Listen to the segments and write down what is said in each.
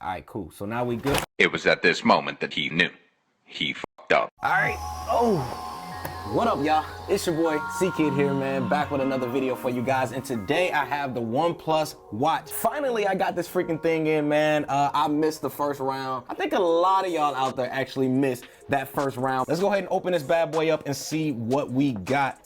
All right, cool. So now we good. It was at this moment that he knew. He fucked up. All right. Oh, what up, y'all? It's your boy CKid here, man, back with another video for you guys. And today I have the OnePlus watch. Finally, I got this freaking thing in, man. I missed the first round. I think a lot of y'all out there actually missed that first round. Let's go ahead and open this bad boy up and see what we got.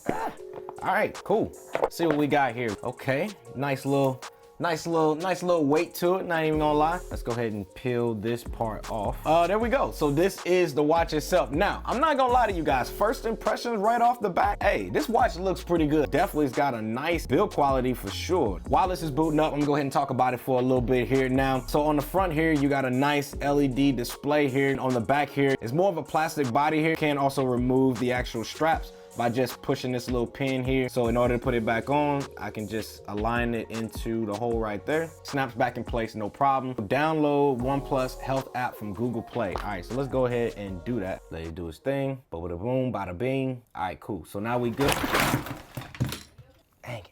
All right, cool. Let's see what we got here. Okay, nice little weight to it, not even gonna lie. Let's go ahead and peel this part off. There we go. So this is the watch itself. Now, I'm not gonna lie to you guys. First impressions right off the bat, hey, this watch looks pretty good. Definitely it's got a nice build quality for sure. While this is booting up, I'm gonna go ahead and talk about it for a little bit here now. So on the front here, you got a nice LED display here. On the back here, it's more of a plastic body here. Can also remove the actual straps by just pushing this little pin here. So in order to put it back on, I can just align it into the hole right there. Snaps back in place, no problem. Download OnePlus Health app from Google Play. All right, so let's go ahead and do that. Let it do its thing. Bada boom, bada bing. All right, cool. So now we good. Dang it.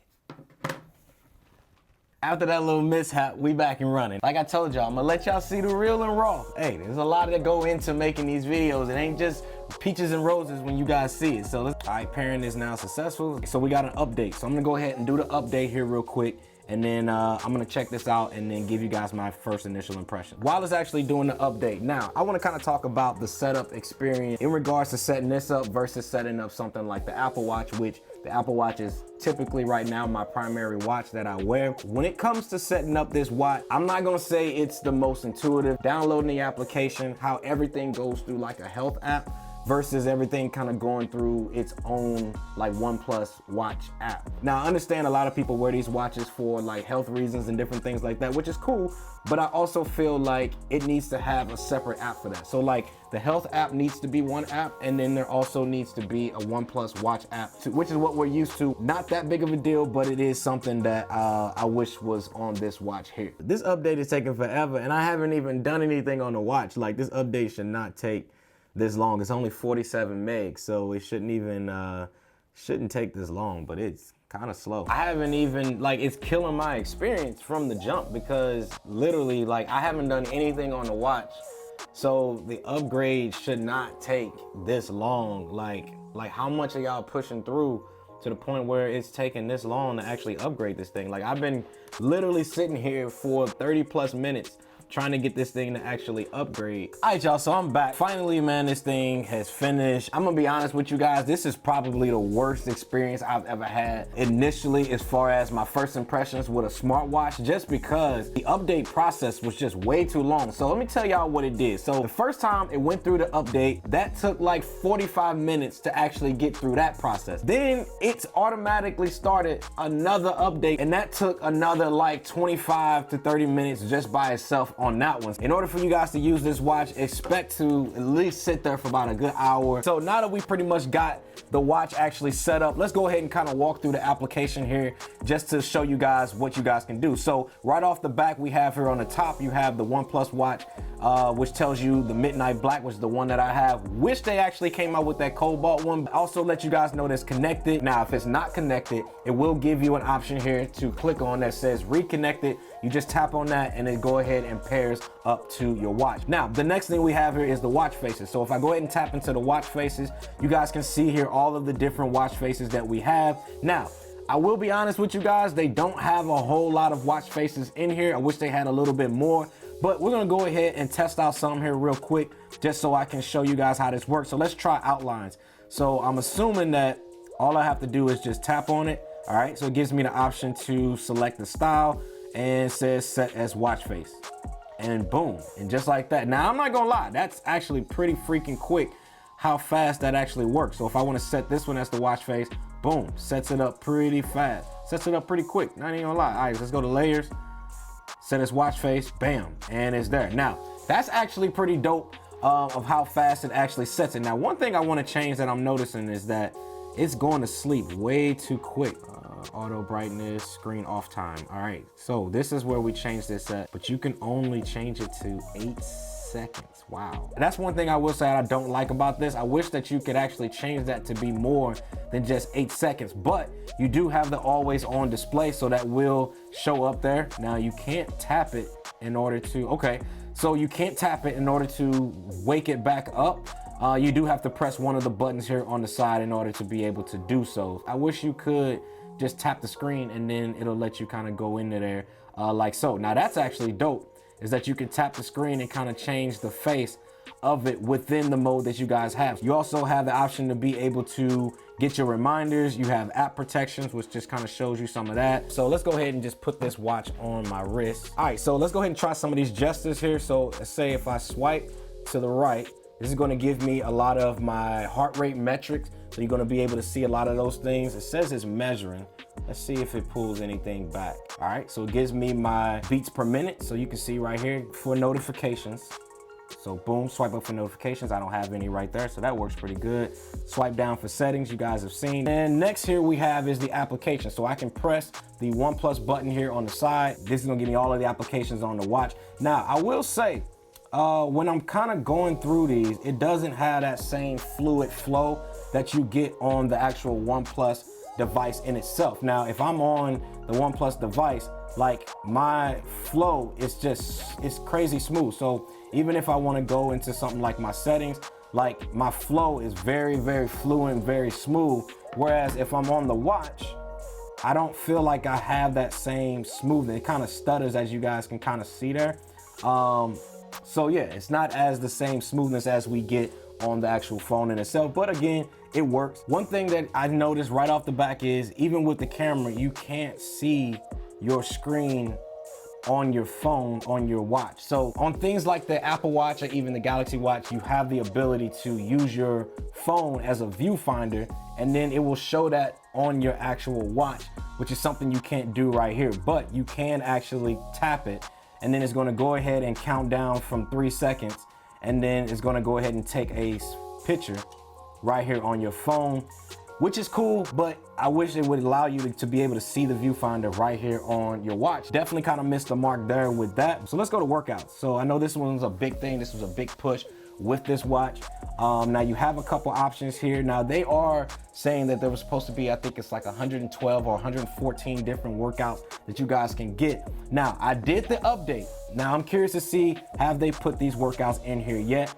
After that little mishap, we back and running. Like I told y'all, I'm gonna let y'all see the real and raw. Hey, there's a lot that go into making these videos. It ain't just peaches and roses when you guys see it. So all right, pairing is now successful. So we got an update. So I'm gonna go ahead and do the update here real quick. And then I'm gonna check this out and then give you guys my first initial impression. While it's actually doing the update, now I wanna kinda talk about the setup experience in regards to setting this up versus setting up something like the Apple Watch, which the Apple Watch is typically right now my primary watch that I wear. When it comes to setting up this watch, I'm not gonna say it's the most intuitive. Downloading the application, how everything goes through like a health app versus everything kind of going through its own like OnePlus watch app. Now I understand a lot of people wear these watches for like health reasons and different things like that, which is cool, but I also feel like it needs to have a separate app for that. So like the health app needs to be one app, and then there also needs to be a OnePlus watch app too, which is what we're used to. Not that big of a deal, but it is something that I wish was on this watch here. This update is taking forever and I haven't even done anything on the watch. Like this update should not take this long. It's only 47 megs, so it shouldn't even shouldn't take this long, but it's kind of slow. I haven't even, like, it's killing my experience from the jump because literally, like, I haven't done anything on the watch, so the upgrade should not take this long. Like how much are y'all pushing through to the point where it's taking this long to actually upgrade this thing? Like I've been literally sitting here for 30 plus minutes trying to get this thing to actually upgrade. All right, y'all, so I'm back. Finally, man, this thing has finished. I'm gonna be honest with you guys, this is probably the worst experience I've ever had initially as far as my first impressions with a smartwatch, just because the update process was just way too long. So let me tell y'all what it did. So the first time it went through the update, that took like 45 minutes to actually get through that process. Then it's automatically started another update, and that took another like 25 to 30 minutes just by itself on that one. In order for you guys to use this watch, expect to at least sit there for about a good hour. So now that we pretty much got the watch actually set up, let's go ahead and kind of walk through the application here just to show you guys what you guys can do. So right off the back, we have here on the top, you have the OnePlus watch, which tells you the Midnight Black, which is the one that I have. Wish they actually came out with that Cobalt one. Also let you guys know that's connected. Now, if it's not connected, it will give you an option here to click on that says reconnected. You just tap on that and then go ahead and pairs up to your watch. Now, the next thing we have here is the watch faces. So if I go ahead and tap into the watch faces, you guys can see here all of the different watch faces that we have. Now, I will be honest with you guys, they don't have a whole lot of watch faces in here. I wish they had a little bit more, but we're gonna go ahead and test out some here real quick just so I can show you guys how this works. So let's try outlines. So I'm assuming that all I have to do is just tap on it. All right, so it gives me the option to select the style and says set as watch face, and boom, and just like that. Now I'm not gonna lie, that's actually pretty freaking quick how fast that actually works. So if I want to set this one as the watch face, boom, sets it up pretty fast, sets it up pretty quick, not even gonna lie. All right, let's go to layers, set as watch face, bam, and it's there. Now that's actually pretty dope of how fast it actually sets it. Now one thing I want to change that I'm noticing is that it's going to sleep way too quick. Auto brightness, screen off time. All right, so this is where we change this at, but you can only change it to 8 seconds. Wow. That's one thing I will say I don't like about this. I wish that you could actually change that to be more than just 8 seconds, but you do have the always on display, so that will show up there. Now you can't tap it in order to, okay. So you can't tap it in order to wake it back up. You do have to press one of the buttons here on the side in order to be able to do so. I wish you could just tap the screen and then it'll let you kind of go into there like so. Now that's actually dope, is that you can tap the screen and kind of change the face of it within the mode that you guys have. You also have the option to be able to get your reminders. You have app protections, which just kind of shows you some of that. So let's go ahead and just put this watch on my wrist. All right, so let's go ahead and try some of these gestures here. So let's say if I swipe to the right, this is going to give me a lot of my heart rate metrics. So you're going to be able to see a lot of those things. It says it's measuring. Let's see if it pulls anything back. All right, so it gives me my beats per minute. So you can see right here for notifications. So boom, swipe up for notifications. I don't have any right there, so that works pretty good. Swipe down for settings, you guys have seen. And next here we have is the application. So I can press the OnePlus button here on the side. This is gonna give me all of the applications on the watch. Now, I will say, when I'm kind of going through these, it doesn't have that same fluid flow that you get on the actual OnePlus device in itself. Now, if I'm on the OnePlus device, like my flow is it's crazy smooth. So even if I want to go into something like my settings, like my flow is very, very fluent, very smooth. Whereas if I'm on the watch, I don't feel like I have that same smoothness. It kind of stutters, as you guys can kind of see there. So yeah, it's not as the same smoothness as we get on the actual phone in itself, but again, it works. One thing that I noticed right off the back is even with the camera, you can't see your screen on your phone, on your watch. So on things like the Apple Watch or even the Galaxy Watch, you have the ability to use your phone as a viewfinder, and then it will show that on your actual watch, which is something you can't do right here, but you can actually tap it, and then it's gonna go ahead and count down from 3 seconds, and then it's gonna go ahead and take a picture right here on your phone, which is cool, but I wish it would allow you to be able to see the viewfinder right here on your watch. Definitely kind of missed the mark there with that. So let's go to workouts. So I know this one's a big thing. This was a big push with this watch. Now you have a couple options here. Now they are saying that there was supposed to be, I think it's like 112 or 114 different workouts that you guys can get. Now I did the update. Now I'm curious to see, have they put these workouts in here yet?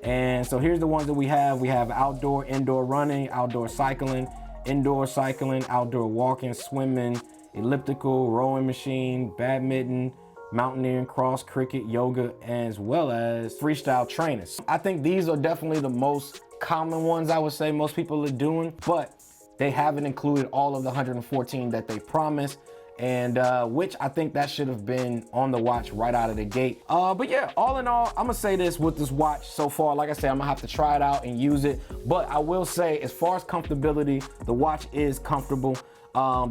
And so here's the ones that we have. We have outdoor, indoor running, outdoor cycling, outdoor walking, swimming, elliptical, rowing machine, badminton, mountaineering, cross, cricket, yoga, as well as freestyle trainers. I think these are definitely the most common ones I would say most people are doing, but they haven't included all of the 114 that they promised. And which I think that should have been on the watch right out of the gate. But yeah, all in all, I'm gonna say this with this watch so far. Like I said, I'm gonna have to try it out and use it. But I will say, as far as comfortability, the watch is comfortable.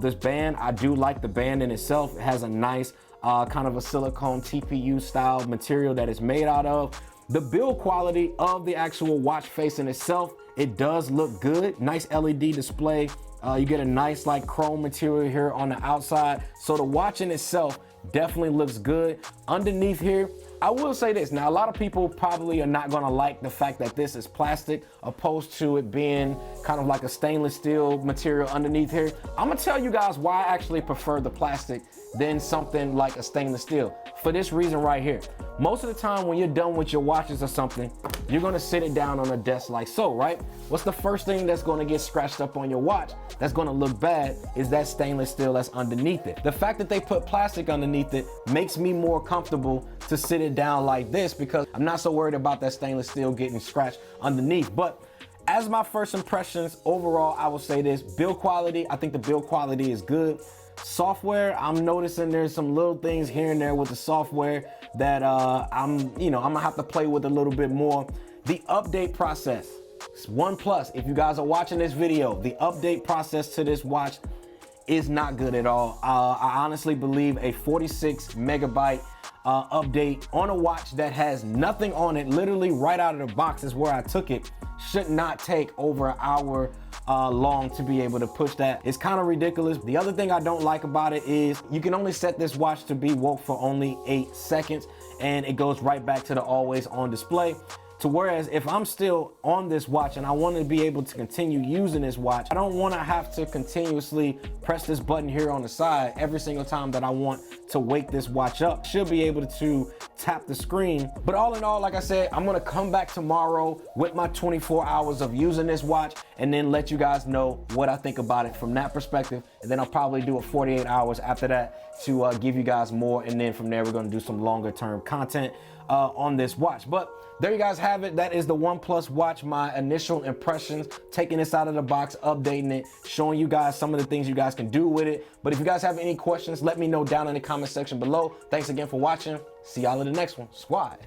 This band, I do like the band in itself. It has a nice kind of a silicone TPU style material that it's made out of. The build quality of the actual watch face in itself, it does look good. Nice LED display. You get a nice like chrome material here on the outside. So the watch in itself definitely looks good. Underneath here, I will say this. Now, a lot of people probably are not gonna like the fact that this is plastic opposed to it being kind of like a stainless steel material underneath here. I'm gonna tell you guys why I actually prefer the plastic than something like a stainless steel. For this reason right here. Most of the time when you're done with your watches or something, you're gonna sit it down on a desk like so, right? What's the first thing that's gonna get scratched up on your watch that's gonna look bad is that stainless steel that's underneath it. The fact that they put plastic underneath it makes me more comfortable to sit it down like this because I'm not so worried about that stainless steel getting scratched underneath. But as my first impressions, overall, I will say this, build quality, I think the build quality is good. Software, I'm noticing there's some little things here and there with the software that I'm gonna have to play with a little bit more. The update process, OnePlus, if you guys are watching this video, the update process to this watch is not good at all. I honestly believe a 46 megabyte update on a watch that has nothing on it, literally right out of the box is where I took it, should not take over an hour long to be able to push that. It's kind of ridiculous. The other thing I don't like about it is you can only set this watch to be woke for only 8 seconds and it goes right back to the always on display. to whereas if I'm still on this watch and I want to be able to continue using this watch, I don't want to have to continuously press this button here on the side every single time that I want to wake this watch up. Should be able to tap the screen. But all in all, like I said, I'm gonna come back tomorrow with my 24 hours of using this watch and then let you guys know what I think about it from that perspective. And then I'll probably do a 48 hours after that to give you guys more. And then from there, we're gonna do some longer term content on this watch. But there you guys have it. That is the OnePlus watch, my initial impressions, taking this out of the box, updating it, showing you guys some of the things you guys can do with it. But if you guys have any questions, let me know down in the comment section below. Thanks again for watching. See y'all in the next one. Squad.